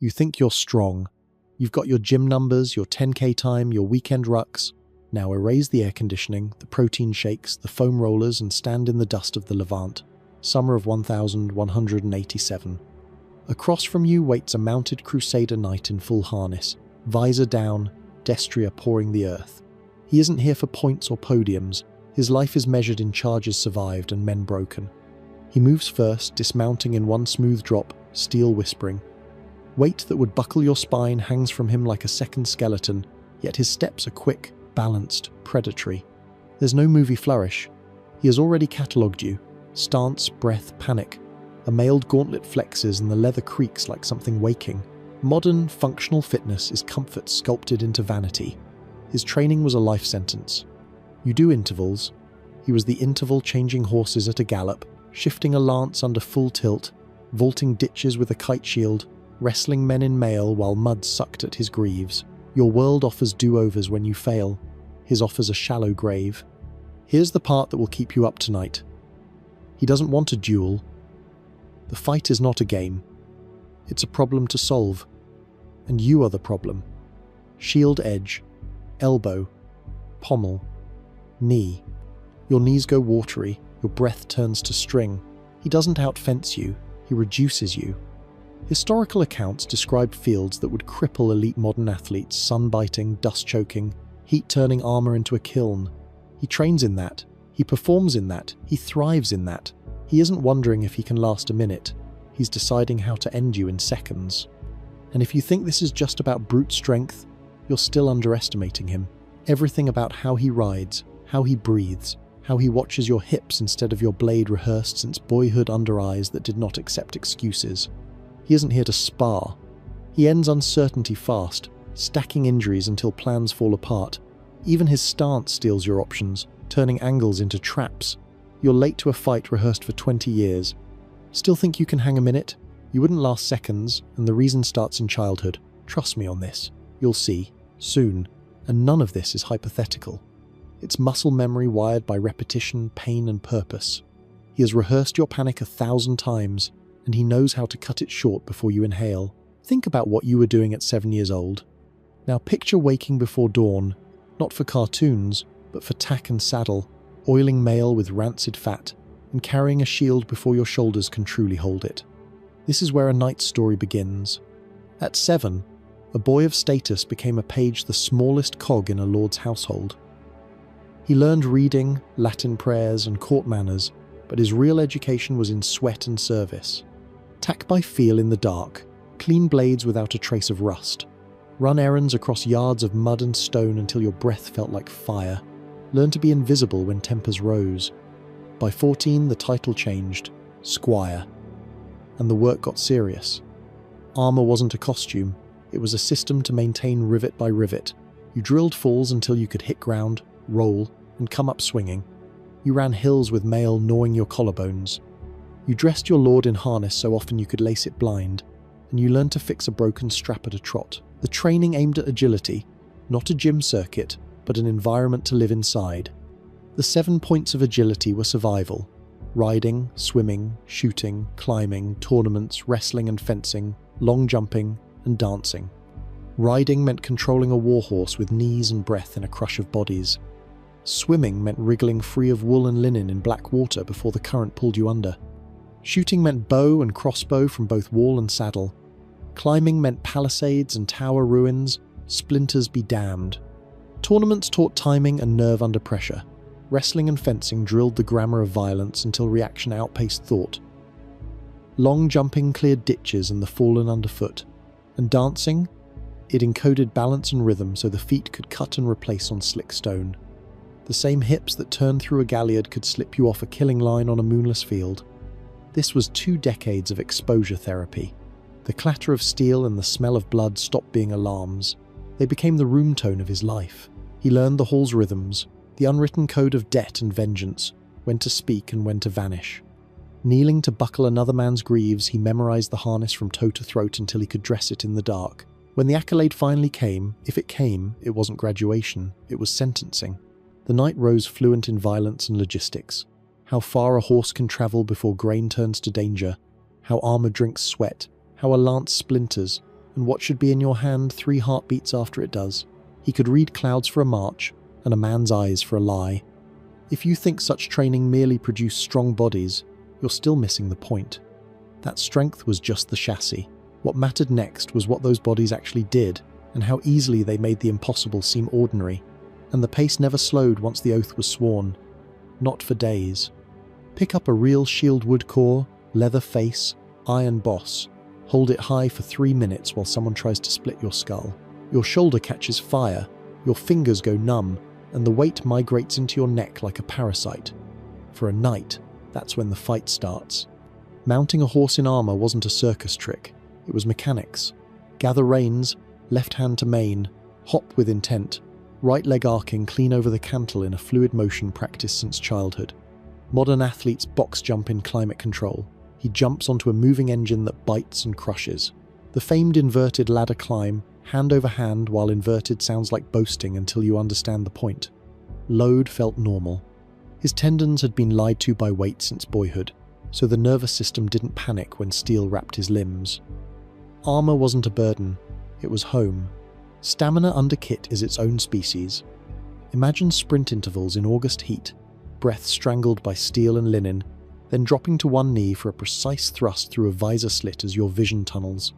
You think you're strong. You've got your gym numbers, your 10K time, your weekend rucks. Now erase the air conditioning, the protein shakes, the foam rollers, and stand in the dust of the Levant, summer of 1187. Across from you waits a mounted Crusader knight in full harness, visor down, destrier pouring the earth. He isn't here for points or podiums. His life is measured in charges survived and men broken. He moves first, dismounting in one smooth drop, steel whispering. Weight that would buckle your spine hangs from him like a second skeleton, yet his steps are quick, balanced, predatory. There's no movie flourish. He has already catalogued you. Stance, breath, panic. A mailed gauntlet flexes and the leather creaks like something waking. Modern, functional fitness is comfort sculpted into vanity. His training was a life sentence. You do intervals. He was the interval-changing horses at a gallop, shifting a lance under full tilt, vaulting ditches with a kite shield, wrestling men in mail while mud sucked at his greaves. Your world offers do-overs when you fail. His offers a shallow grave. Here's the part that will keep you up tonight. He doesn't want a duel. The fight is not a game. It's a problem to solve. And you are the problem. Shield edge, elbow, pommel, knee. Your knees go watery, your breath turns to string. He doesn't outfence you, he reduces you. Historical accounts describe fields that would cripple elite modern athletes, sun-biting, dust-choking, heat-turning armor into a kiln. He trains in that. He performs in that. He thrives in that. He isn't wondering if he can last a minute. He's deciding how to end you in seconds. And if you think this is just about brute strength, you're still underestimating him. Everything about how he rides, how he breathes, how he watches your hips instead of your blade rehearsed since boyhood under eyes that did not accept excuses. He isn't here to spar. He ends uncertainty fast, stacking injuries until plans fall apart. Even his stance steals your options, turning angles into traps. You're late to a fight rehearsed for 20 years. Still think you can hang a minute? You wouldn't last seconds, and the reason starts in childhood. Trust me on this. You'll see. Soon. And none of this is hypothetical. It's muscle memory wired by repetition, pain, and purpose. He has rehearsed your panic 1,000 times, and he knows how to cut it short before you inhale. Think about what you were doing at 7 years old. Now picture waking before dawn, not for cartoons, but for tack and saddle, oiling mail with rancid fat, and carrying a shield before your shoulders can truly hold it. This is where a knight's story begins. At 7, a boy of status became a page the smallest cog in a lord's household. He learned reading, Latin prayers, and court manners, but his real education was in sweat and service. Tack by feel in the dark, clean blades without a trace of rust. Run errands across yards of mud and stone until your breath felt like fire. Learn to be invisible when tempers rose. By 14, the title changed, Squire. And the work got serious. Armor wasn't a costume, it was a system to maintain rivet by rivet. You drilled falls until you could hit ground, roll, and come up swinging. You ran hills with mail gnawing your collarbones. You dressed your lord in harness so often you could lace it blind, and you learned to fix a broken strap at a trot. The training aimed at agility, not a gym circuit, but an environment to live inside. The 7 points of agility were survival: riding, swimming, shooting, climbing, tournaments, wrestling and fencing, long jumping, and dancing. Riding meant controlling a warhorse with knees and breath in a crush of bodies. Swimming meant wriggling free of wool and linen in black water before the current pulled you under. Shooting meant bow and crossbow from both wall and saddle. Climbing meant palisades and tower ruins, splinters be damned. Tournaments taught timing and nerve under pressure. Wrestling and fencing drilled the grammar of violence until reaction outpaced thought. Long jumping cleared ditches and the fallen underfoot. And dancing? It encoded balance and rhythm so the feet could cut and replace on slick stone. The same hips that turned through a galliard could slip you off a killing line on a moonless field. This was 2 decades of exposure therapy. The clatter of steel and the smell of blood stopped being alarms. They became the room tone of his life. He learned the hall's rhythms, the unwritten code of debt and vengeance, when to speak and when to vanish. Kneeling to buckle another man's greaves, he memorized the harness from toe to throat until he could dress it in the dark. When the accolade finally came, if it came, it wasn't graduation, it was sentencing. The knight rose fluent in violence and logistics. How far a horse can travel before grain turns to danger, how armor drinks sweat, how a lance splinters, and what should be in your hand 3 heartbeats after it does. He could read clouds for a march, and a man's eyes for a lie. If you think such training merely produced strong bodies, you're still missing the point. That strength was just the chassis. What mattered next was what those bodies actually did, and how easily they made the impossible seem ordinary. And the pace never slowed once the oath was sworn. Not for days. Pick up a real shield wood core, leather face, iron boss. Hold it high for 3 minutes while someone tries to split your skull. Your shoulder catches fire, your fingers go numb, and the weight migrates into your neck like a parasite. For a knight, that's when the fight starts. Mounting a horse in armor wasn't a circus trick. It was mechanics. Gather reins, left hand to mane, hop with intent, right leg arcing clean over the cantle in a fluid motion practiced since childhood. Modern athletes box jump in climate control. He jumps onto a moving engine that bites and crushes. The famed inverted ladder climb, hand over hand while inverted sounds like boasting until you understand the point. Load felt normal. His tendons had been lied to by weight since boyhood, so the nervous system didn't panic when steel wrapped his limbs. Armor wasn't a burden, it was home. Stamina under kit is its own species. Imagine sprint intervals in August heat, breath strangled by steel and linen, then dropping to one knee for a precise thrust through a visor slit as your vision tunnels.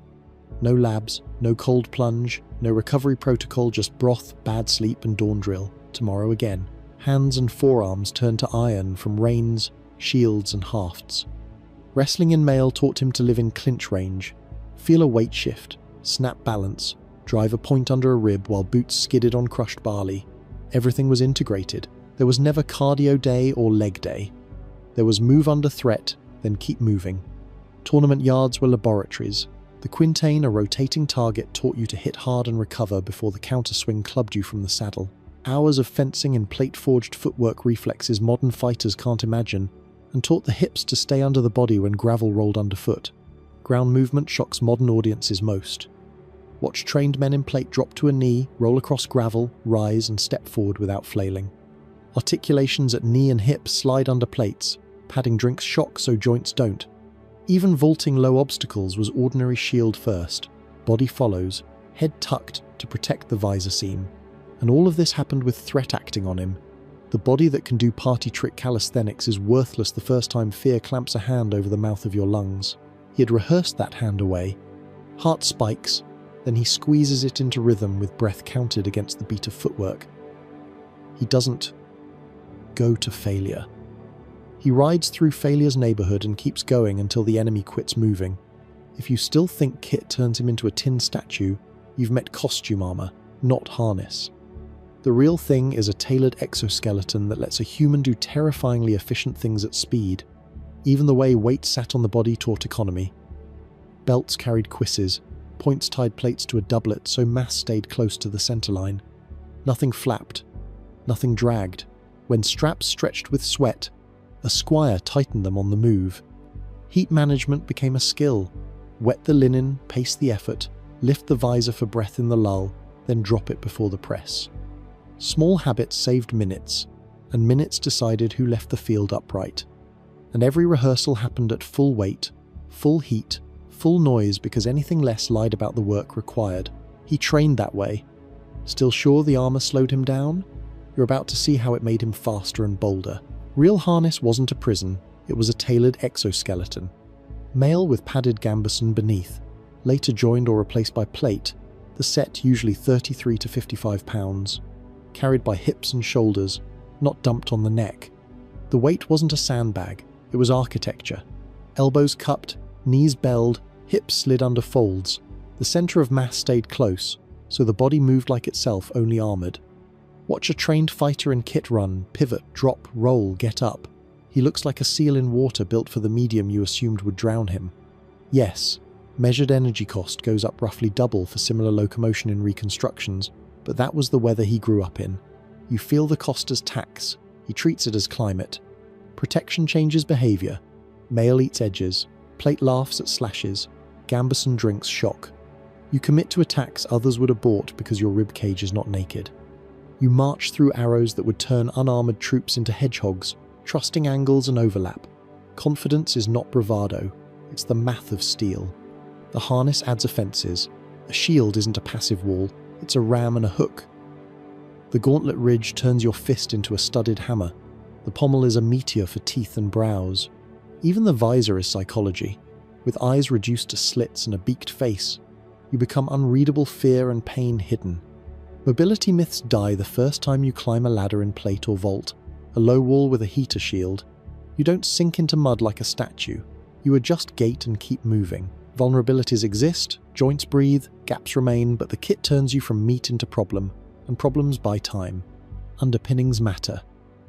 No labs, no cold plunge, no recovery protocol, just broth, bad sleep and dawn drill. Tomorrow again. Hands and forearms turned to iron from reins, shields and hafts. Wrestling in mail taught him to live in clinch range, feel a weight shift, snap balance, drive a point under a rib while boots skidded on crushed barley. Everything was integrated. There was never cardio day or leg day. There was move under threat, then keep moving. Tournament yards were laboratories. The quintain, a rotating target, taught you to hit hard and recover before the counterswing clubbed you from the saddle. Hours of fencing in plate-forged footwork reflexes modern fighters can't imagine, and taught the hips to stay under the body when gravel rolled underfoot. Ground movement shocks modern audiences most. Watch trained men in plate drop to a knee, roll across gravel, rise and step forward without flailing. Articulations at knee and hip slide under plates, padding drinks shock so joints don't. Even vaulting low obstacles was ordinary shield first, body follows, head tucked to protect the visor seam. And all of this happened with threat acting on him. The body that can do party trick calisthenics is worthless the first time fear clamps a hand over the mouth of your lungs. He had rehearsed that hand away. Heart spikes, then he squeezes it into rhythm with breath counted against the beat of footwork. He doesn't go to failure. He rides through failure's neighborhood and keeps going until the enemy quits moving. If you still think kit turns him into a tin statue, you've met costume armor, not harness. The real thing is a tailored exoskeleton that lets a human do terrifyingly efficient things at speed. Even the way weight sat on the body taught economy. Belts carried cuisses, points tied plates to a doublet so mass stayed close to the center line. Nothing flapped, nothing dragged. When straps stretched with sweat, a squire tightened them on the move. Heat management became a skill. Wet the linen, pace the effort, lift the visor for breath in the lull, then drop it before the press. Small habits saved minutes, and minutes decided who left the field upright. And every rehearsal happened at full weight, full heat, full noise because anything less lied about the work required. He trained that way. Still sure the armor slowed him down? You're about to see how it made him faster and bolder. Real harness wasn't a prison, it was a tailored exoskeleton. Mail with padded gambeson beneath, later joined or replaced by plate, the set usually 33 to 55 pounds. Carried by hips and shoulders, not dumped on the neck. The weight wasn't a sandbag, it was architecture. Elbows cupped, knees belled, hips slid under folds. The center of mass stayed close, so the body moved like itself, only armored. Watch a trained fighter in kit run, pivot, drop, roll, get up. He looks like a seal in water built for the medium you assumed would drown him. Yes, measured energy cost goes up roughly double for similar locomotion in reconstructions, but that was the weather he grew up in. You feel the cost as tax, he treats it as climate. Protection changes behavior. Mail eats edges, plate laughs at slashes, gambeson drinks shock. You commit to attacks others would abort because your rib cage is not naked. You march through arrows that would turn unarmored troops into hedgehogs, trusting angles and overlap. Confidence is not bravado, it's the math of steel. The harness adds offenses, A shield isn't a passive wall, it's a ram and a hook. The gauntlet ridge turns your fist into a studded hammer. The pommel is a meteor for teeth and brows. Even the visor is psychology. With eyes reduced to slits and a beaked face, you become unreadable fear and pain hidden. Mobility myths die the first time you climb a ladder in plate or vault, a low wall with a heater shield. You don't sink into mud like a statue. You adjust gait and keep moving. Vulnerabilities exist, joints breathe, gaps remain, but the kit turns you from meat into problem, and problems buy time. Underpinnings matter.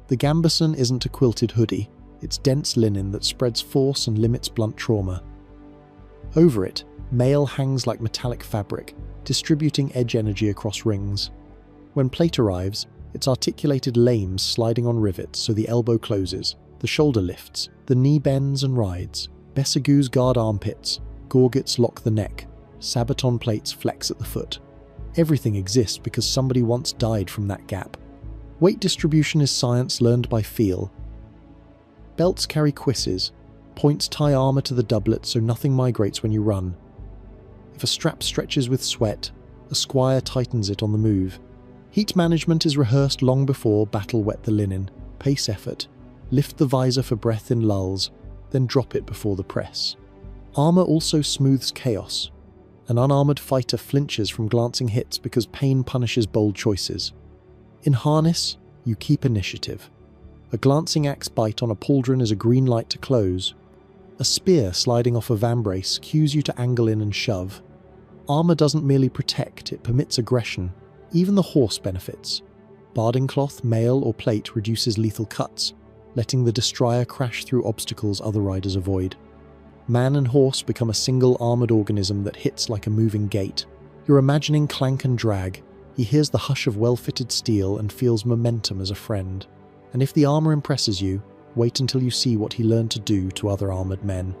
The gambeson isn't a quilted hoodie, it's dense linen that spreads force and limits blunt trauma. Over it, mail hangs like metallic fabric, distributing edge energy across rings. When plate arrives, it's articulated lames sliding on rivets so the elbow closes, the shoulder lifts, the knee bends and rides, bessagoos guard armpits, gorgets lock the neck, sabaton plates flex at the foot. Everything exists because somebody once died from that gap. Weight distribution is science learned by feel. Belts carry cuisses. Points tie armor to the doublet so nothing migrates when you run. If a strap stretches with sweat, a squire tightens it on the move. Heat management is rehearsed long before battle wet the linen. Pace effort. Lift the visor for breath in lulls, then drop it before the press. Armor also smooths chaos. An unarmored fighter flinches from glancing hits because pain punishes bold choices. In harness, you keep initiative. A glancing axe bite on a pauldron is a green light to close. A spear sliding off a vambrace cues you to angle in and shove. Armor doesn't merely protect, it permits aggression. Even the horse benefits. Barding cloth, mail, or plate reduces lethal cuts, letting the destroyer crash through obstacles other riders avoid. Man and horse become a single armored organism that hits like a moving gate. You're imagining clank and drag. He hears the hush of well-fitted steel and feels momentum as a friend. And if the armor impresses you, wait until you see what he learned to do to other armored men.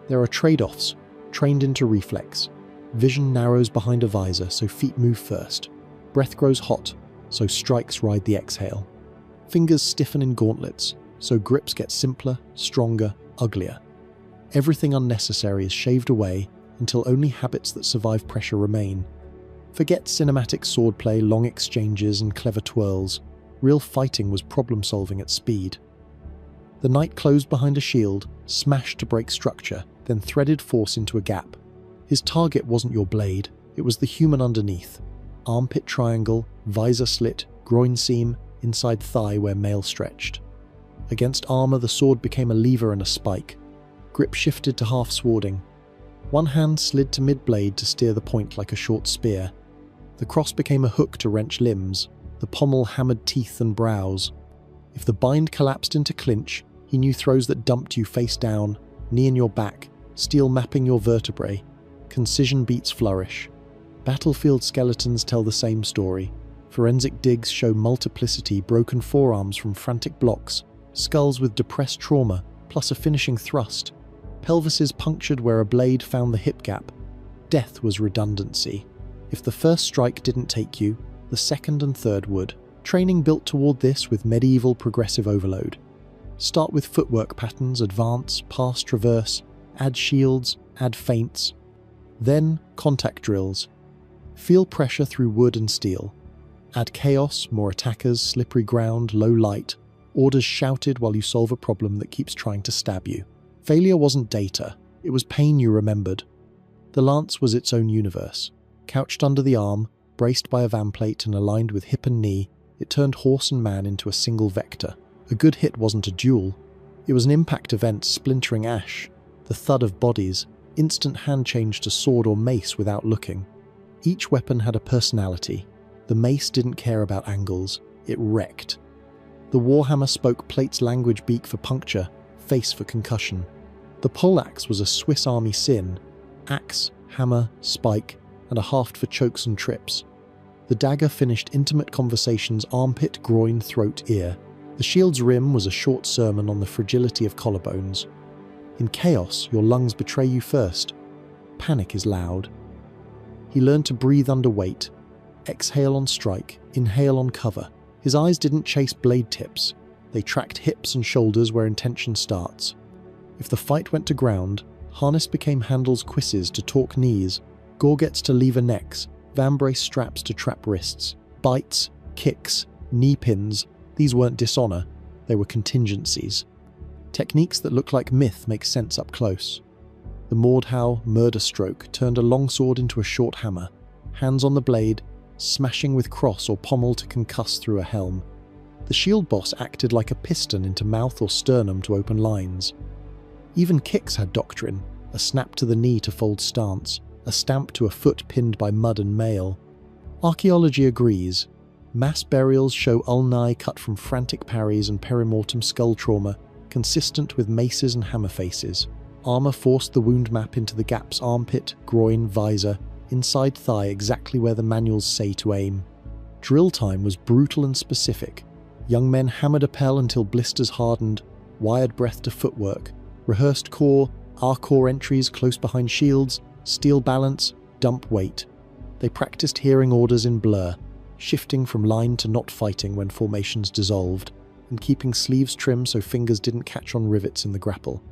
There are trade-offs, trained into reflex. Vision narrows behind a visor, so feet move first. Breath grows hot, so strikes ride the exhale. Fingers stiffen in gauntlets, so grips get simpler, stronger, uglier. Everything unnecessary is shaved away until only habits that survive pressure remain. Forget cinematic swordplay, long exchanges, and clever twirls. Real fighting was problem-solving at speed. The knight closed behind a shield, smashed to break structure, then threaded force into a gap. His target wasn't your blade, it was the human underneath. Armpit triangle, visor slit, groin seam, inside thigh where mail stretched. Against armor, the sword became a lever and a spike. Grip shifted to half swording. One hand slid to mid-blade to steer the point like a short spear. The cross became a hook to wrench limbs. The pommel hammered teeth and brows. If the bind collapsed into clinch, he knew throws that dumped you face down, knee in your back, steel mapping your vertebrae. Concision beats flourish. Battlefield skeletons tell the same story. Forensic digs show multiplicity, broken forearms from frantic blocks, skulls with depressed trauma, plus a finishing thrust. Pelvises punctured where a blade found the hip gap. Death was redundancy. If the first strike didn't take you, the second and third would. Training built toward this with medieval progressive overload. Start with footwork patterns, advance, pass, traverse, add shields, add feints. Then, contact drills. Feel pressure through wood and steel. Add chaos, more attackers, slippery ground, low light. Orders shouted while you solve a problem that keeps trying to stab you. Failure wasn't data, it was pain you remembered. The lance was its own universe. Couched under the arm, braced by a vamplate and aligned with hip and knee, it turned horse and man into a single vector. A good hit wasn't a duel. It was an impact event splintering ash, the thud of bodies, instant hand change to sword or mace without looking. Each weapon had a personality. The mace didn't care about angles, it wrecked. The warhammer spoke plate's language, beak for puncture, face for concussion. The poleaxe was a Swiss army sin, axe, hammer, spike, and a haft for chokes and trips. The dagger finished intimate conversations, armpit, groin, throat, ear. The shield's rim was a short sermon on the fragility of collarbones. In chaos, your lungs betray you first. Panic is loud. He learned to breathe under weight, exhale on strike, inhale on cover. His eyes didn't chase blade tips. They tracked hips and shoulders where intention starts. If the fight went to ground, harness became handles, cuisses to torque knees. Gore gets to lever necks, vambrace straps to trap wrists, bites, kicks, knee pins. These weren't dishonor, they were contingencies. Techniques that look like myth make sense up close. The Mordhau murder stroke turned a longsword into a short hammer, hands on the blade, smashing with cross or pommel to concuss through a helm. The shield boss acted like a piston into mouth or sternum to open lines. Even kicks had doctrine, a snap to the knee to fold stance, a stamp to a foot pinned by mud and mail. Archaeology agrees. Mass burials show ulnae cut from frantic parries and perimortem skull trauma, consistent with maces and hammer faces. Armor forced the wound map into the gap's armpit, groin, visor, inside thigh exactly where the manuals say to aim. Drill time was brutal and specific. Young men hammered a pell until blisters hardened, wired breath to footwork, rehearsed core, R-core entries close behind shields, steel balance, dump weight. They practiced hearing orders in blur, shifting from line to not fighting when formations dissolved, and keeping sleeves trim so fingers didn't catch on rivets in the grapple.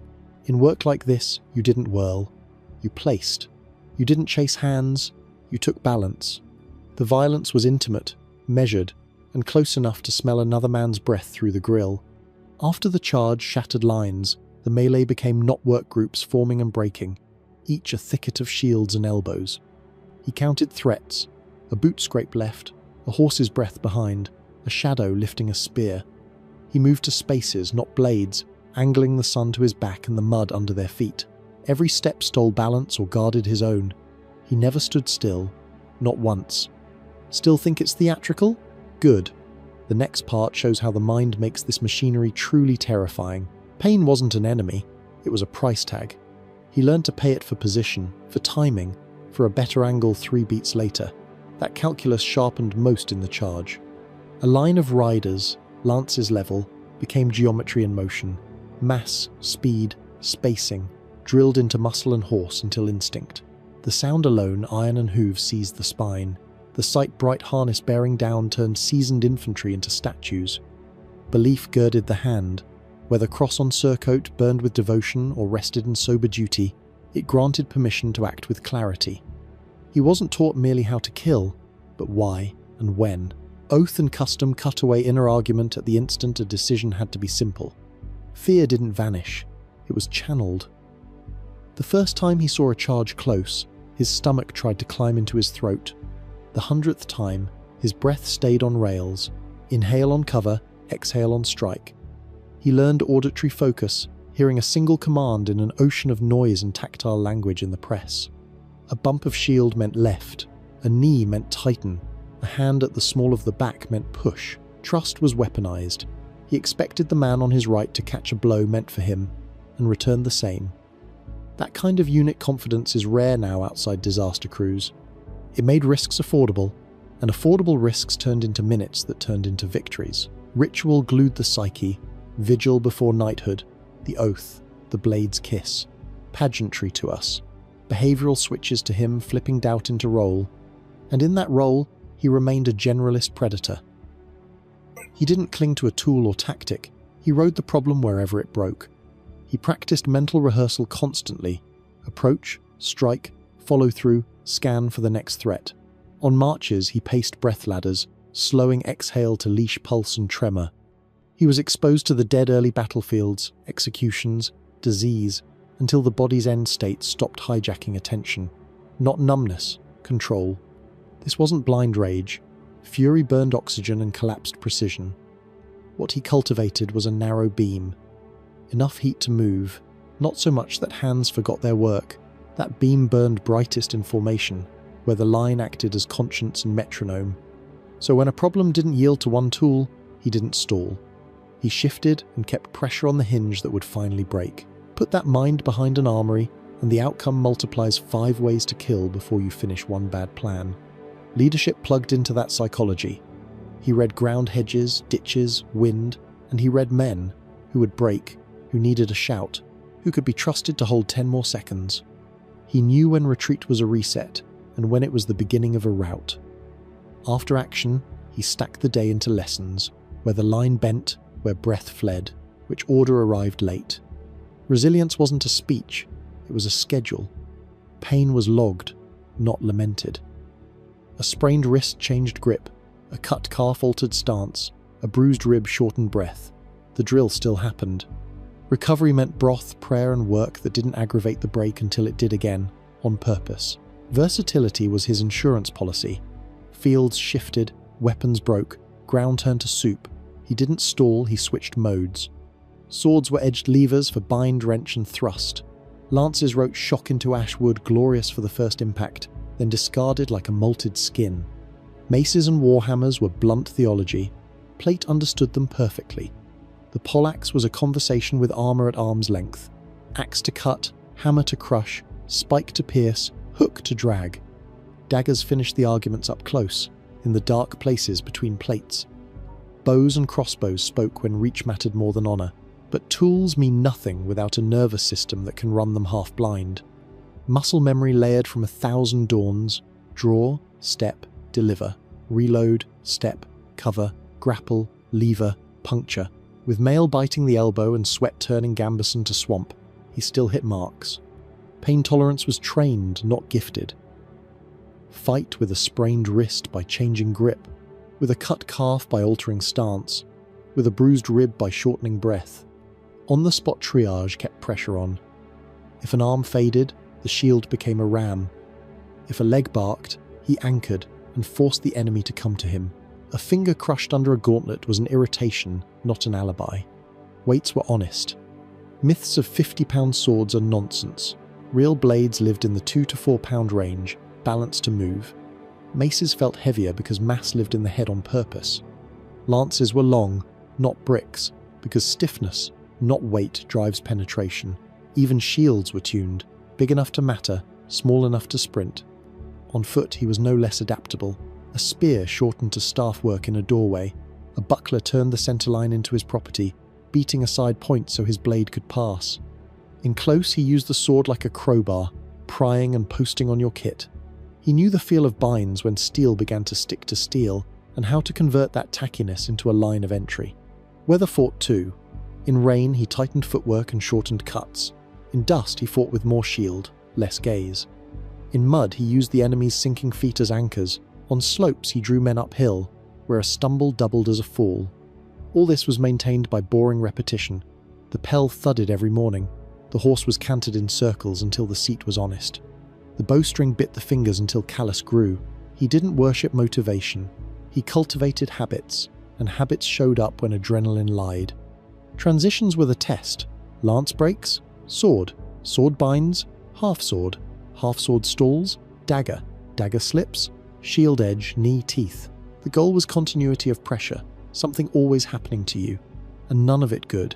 In work like this, you didn't whirl. You placed. You didn't chase hands. You took balance. The violence was intimate, measured, and close enough to smell another man's breath through the grill. After the charge shattered lines, the melee became knot work groups forming and breaking, each a thicket of shields and elbows. He counted threats, a boot scrape left, a horse's breath behind, a shadow lifting a spear. He moved to spaces, not blades, angling the sun to his back and the mud under their feet. Every step stole balance or guarded his own. He never stood still, not once. Still think it's theatrical? Good. The next part shows how the mind makes this machinery truly terrifying. Pain wasn't an enemy, it was a price tag. He learned to pay it for position, for timing, for a better angle 3 beats later. That calculus sharpened most in the charge. A line of riders, lances level, became geometry in motion. Mass, speed, spacing, drilled into muscle and horse until instinct. The sound alone, iron and hooves seized the spine. The sight bright harness bearing down turned seasoned infantry into statues. Belief girded the hand. Whether cross on surcoat burned with devotion or rested in sober duty, it granted permission to act with clarity. He wasn't taught merely how to kill, but why and when. Oath and custom cut away inner argument at the instant a decision had to be simple. Fear didn't vanish, it was channeled. The first time he saw a charge close, his stomach tried to climb into his throat. The 100th time, his breath stayed on rails. Inhale on cover, exhale on strike. He learned auditory focus, hearing a single command in an ocean of noise and tactile language in the press. A bump of shield meant left, a knee meant tighten, a hand at the small of the back meant push. Trust was weaponized. He expected the man on his right to catch a blow meant for him, and return the same. That kind of unit confidence is rare now outside disaster crews. It made risks affordable, and affordable risks turned into minutes that turned into victories. Ritual glued the psyche, vigil before knighthood, the oath, the blade's kiss. Pageantry to us. Behavioral switches to him flipping doubt into role, and in that role, he remained a generalist predator. He didn't cling to a tool or tactic, he rode the problem wherever it broke. He practiced mental rehearsal constantly, approach, strike, follow through, scan for the next threat. On marches, he paced breath ladders, slowing exhale to leash pulse and tremor. He was exposed to the dead early battlefields, executions, disease, until the body's end state stopped hijacking attention. Not numbness, control. This wasn't blind rage. Fury burned oxygen and collapsed precision. What he cultivated was a narrow beam. Enough heat to move, not so much that hands forgot their work. That beam burned brightest in formation, where the line acted as conscience and metronome. So when a problem didn't yield to one tool, he didn't stall. He shifted and kept pressure on the hinge that would finally break. Put that mind behind an armory, and the outcome multiplies 5 ways to kill before you finish one bad plan. Leadership plugged into that psychology. He read ground hedges, ditches, wind, and he read men who would break, who needed a shout, who could be trusted to hold 10 more seconds. He knew when retreat was a reset, and when it was the beginning of a rout. After action, he stacked the day into lessons, where the line bent, where breath fled, which order arrived late. Resilience wasn't a speech, it was a schedule. Pain was logged, not lamented. A sprained wrist changed grip, a cut calf altered stance, a bruised rib shortened breath. The drill still happened. Recovery meant broth, prayer, and work that didn't aggravate the break until it did again, on purpose. Versatility was his insurance policy. Fields shifted, weapons broke, ground turned to soup. He didn't stall, he switched modes. Swords were edged levers for bind, wrench, and thrust. Lances wrote shock into ash wood, glorious for the first impact, then discarded like a molted skin. Maces and warhammers were blunt theology. Plate understood them perfectly. The poleaxe was a conversation with armor at arm's length. Axe to cut, hammer to crush, spike to pierce, hook to drag. Daggers finished the arguments up close, in the dark places between plates. Bows and crossbows spoke when reach mattered more than honor, but tools mean nothing without a nervous system that can run them half blind. Muscle memory layered from 1,000 dawns: draw, step, deliver, reload, step, cover, grapple, lever, puncture. With mail biting the elbow and sweat turning gambeson to swamp, he still hit marks. Pain tolerance was trained, not gifted. Fight with a sprained wrist by changing grip, with a cut calf by altering stance, with a bruised rib by shortening breath. On-the-spot triage kept pressure on. If an arm faded, the shield became a ram. If a leg barked, he anchored and forced the enemy to come to him. A finger crushed under a gauntlet was an irritation, not an alibi. Weights were honest. Myths of 50-pound swords are nonsense. Real blades lived in the 2 to 4 pound range, balanced to move. Maces felt heavier because mass lived in the head on purpose. Lances were long, not bricks, because stiffness, not weight, drives penetration. Even shields were tuned, big enough to matter, small enough to sprint. On foot he was no less adaptable. A spear shortened to staff work in a doorway. A buckler turned the centerline into his property, beating aside points so his blade could pass. In close he used the sword like a crowbar, prying and posting on your kit. He knew the feel of binds when steel began to stick to steel, and how to convert that tackiness into a line of entry. Weather fought too. In rain he tightened footwork and shortened cuts. In dust he fought with more shield, less gaze. In mud he used the enemy's sinking feet as anchors. On slopes he drew men uphill, where a stumble doubled as a fall. All this was maintained by boring repetition. The pel thudded every morning. The horse was cantered in circles until the seat was honest. The bowstring bit the fingers until callus grew. He didn't worship motivation. He cultivated habits, and habits showed up when adrenaline lied. Transitions were the test. Lance breaks, sword, sword binds, half sword stalls, dagger, dagger slips, shield edge, knee, teeth. The goal was continuity of pressure, something always happening to you, and none of it good.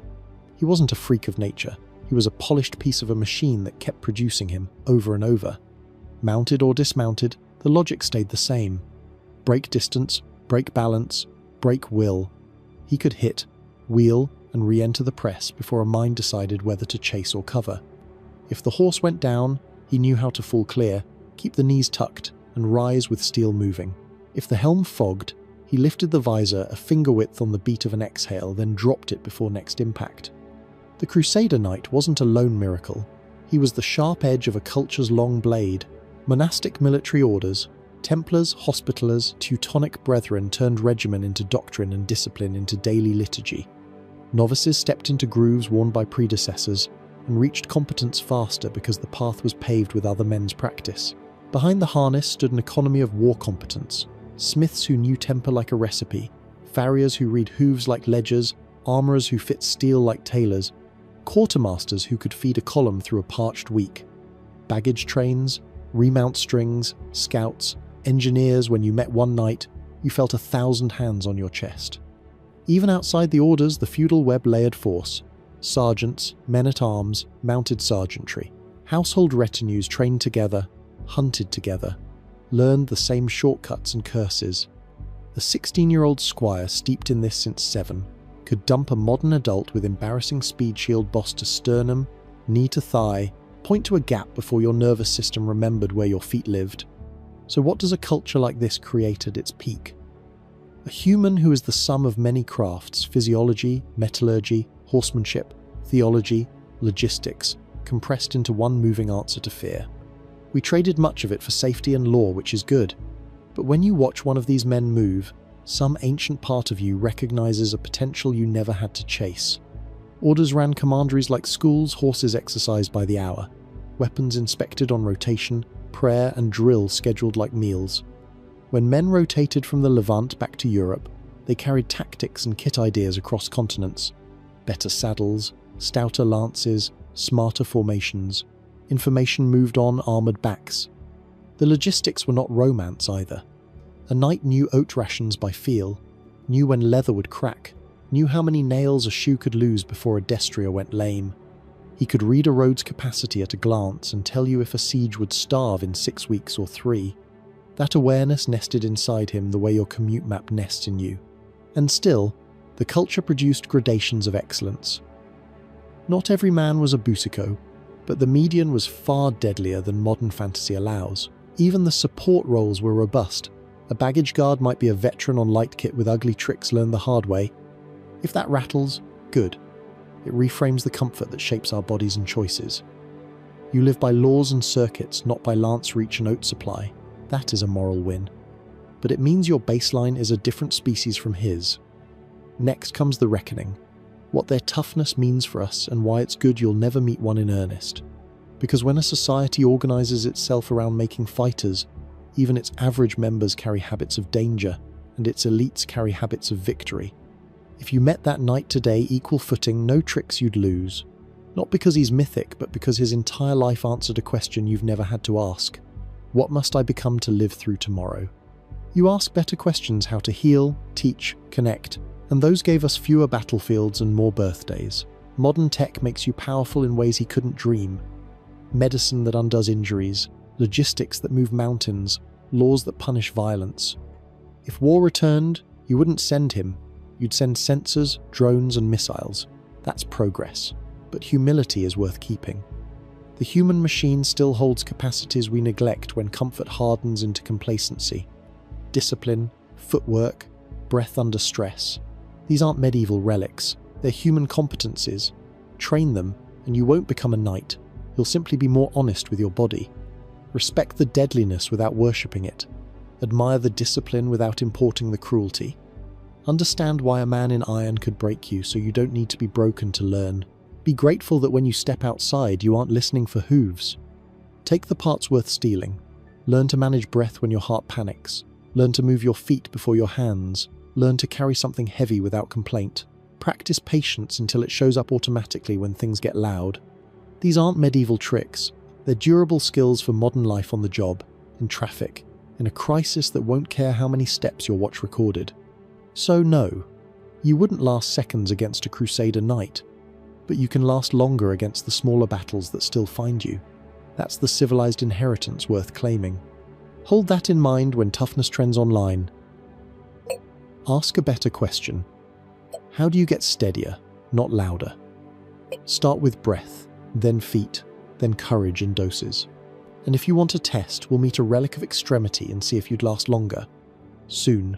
He wasn't a freak of nature. He was a polished piece of a machine that kept producing him over and over. Mounted or dismounted, the logic stayed the same. Break distance, break balance, break will. He could hit, wheel, and re-enter the press before a mind decided whether to chase or cover. If the horse went down, he knew how to fall clear, keep the knees tucked, and rise with steel moving. If the helm fogged, he lifted the visor a finger width on the beat of an exhale, then dropped it before next impact. The Crusader knight wasn't a lone miracle. He was the sharp edge of a culture's long blade. Monastic military orders, Templars, Hospitallers, Teutonic brethren turned regimen into doctrine and discipline into daily liturgy. Novices stepped into grooves worn by predecessors and reached competence faster because the path was paved with other men's practice. Behind the harness stood an economy of war competence, smiths who knew temper like a recipe, farriers who read hooves like ledgers, armourers who fit steel like tailors, quartermasters who could feed a column through a parched week, baggage trains, remount strings, scouts, engineers. When you met one knight, you felt 1,000 hands on your chest. Even outside the orders, the feudal web layered force, sergeants, men-at-arms, mounted sergeantry, household retinues trained together, hunted together, learned the same shortcuts and curses. The 16-year-old squire, steeped in this since 7, could dump a modern adult with embarrassing speed shield boss to sternum, knee to thigh, point to a gap before your nervous system remembered where your feet lived. So what does a culture like this create at its peak? A human who is the sum of many crafts: physiology, metallurgy, horsemanship, theology, logistics, compressed into one moving answer to fear. We traded much of it for safety and law, which is good. But when you watch one of these men move, some ancient part of you recognizes a potential you never had to chase. Orders ran commanderies like schools, horses exercised by the hour, weapons inspected on rotation, prayer and drill scheduled like meals. When men rotated from the Levant back to Europe, they carried tactics and kit ideas across continents. Better saddles, stouter lances, smarter formations. Information moved on armoured backs. The logistics were not romance either. A knight knew oat rations by feel, knew when leather would crack, knew how many nails a shoe could lose before a destrier went lame. He could read a road's capacity at a glance and tell you if a siege would starve in 6 weeks or 3. That awareness nested inside him the way your commute map nests in you. And still, the culture produced gradations of excellence. Not every man was a Boucicaut, but the median was far deadlier than modern fantasy allows. Even the support roles were robust. A baggage guard might be a veteran on light kit with ugly tricks learned the hard way. If that rattles, good. It reframes the comfort that shapes our bodies and choices. You live by laws and circuits, not by lance reach and oat supply. That is a moral win. But it means your baseline is a different species from his. Next comes the reckoning. What their toughness means for us and why it's good you'll never meet one in earnest. Because when a society organizes itself around making fighters, even its average members carry habits of danger, and its elites carry habits of victory. If you met that knight today equal footing, no tricks you'd lose. Not because he's mythic, but because his entire life answered a question you've never had to ask. What must I become to live through tomorrow? You ask better questions: how to heal, teach, connect, and those gave us fewer battlefields and more birthdays. Modern tech makes you powerful in ways he couldn't dream. Medicine that undoes injuries, logistics that move mountains, laws that punish violence. If war returned, you wouldn't send him. You'd send sensors, drones, and missiles. That's progress. But humility is worth keeping. The human machine still holds capacities we neglect when comfort hardens into complacency. Discipline, footwork, breath under stress. These aren't medieval relics. They're human competencies. Train them, and you won't become a knight. You'll simply be more honest with your body. Respect the deadliness without worshipping it. Admire the discipline without importing the cruelty. Understand why a man in iron could break you, so you don't need to be broken to learn. Be grateful that when you step outside, you aren't listening for hooves. Take the parts worth stealing. Learn to manage breath when your heart panics. Learn to move your feet before your hands. Learn to carry something heavy without complaint. Practice patience until it shows up automatically when things get loud. These aren't medieval tricks. They're durable skills for modern life on the job, in traffic, in a crisis that won't care how many steps your watch recorded. So no, you wouldn't last seconds against a Crusader knight, but you can last longer against the smaller battles that still find you. That's the civilized inheritance worth claiming. Hold that in mind when toughness trends online. Ask a better question. How do you get steadier, not louder? Start with breath, then feet, then courage in doses. And if you want a test, we'll meet a relic of extremity and see if you'd last longer. Soon.